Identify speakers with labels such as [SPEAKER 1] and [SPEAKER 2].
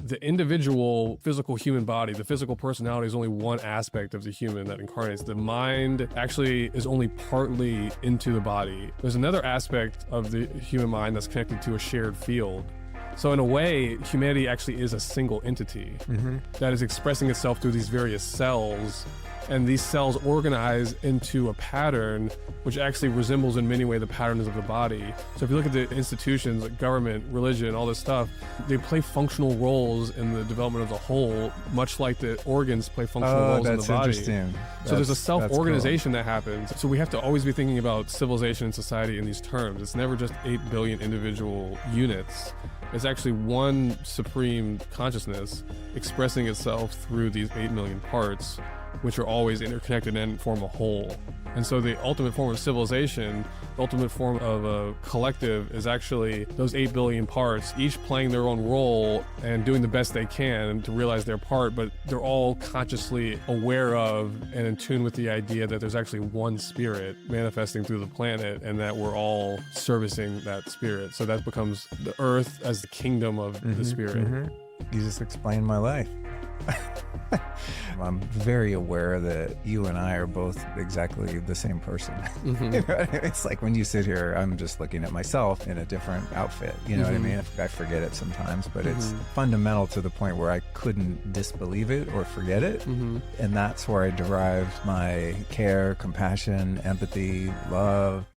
[SPEAKER 1] the individual physical human body, the physical personality is only one aspect of the human that incarnates. The mind actually is only partly into the body. There's another aspect of the human mind that's connected to a shared field. So in a way, humanity actually is a single entity that is expressing itself through these various cells. And these cells organize into a pattern which actually resembles in many ways the patterns of the body. So if you look at the institutions like government, religion, all this stuff, they play functional roles in the development of the whole, much like the organs play functional roles in the body.
[SPEAKER 2] Interesting.
[SPEAKER 1] So there's a self-organization that happens. So we have to always be thinking about civilization and society in these terms. It's never just 8 billion individual units. It's actually one supreme consciousness expressing itself through these 8 million parts, which are always interconnected and form a whole. And so the ultimate form of civilization, the ultimate form of a collective is actually those 8 billion parts, each playing their own role and doing the best they can to realize their part, but they're all consciously aware of and in tune with the idea that there's actually one spirit manifesting through the planet and that we're all servicing that spirit. So that becomes the earth as the kingdom of the spirit.
[SPEAKER 2] You just explained my life. I'm very aware that you and I are both exactly the same person. It's like when you sit here, I'm just looking at myself in a different outfit. You know what I mean? I forget it sometimes, but it's fundamental to the point where I couldn't disbelieve it or forget it. And that's where I derived my care, compassion, empathy, love,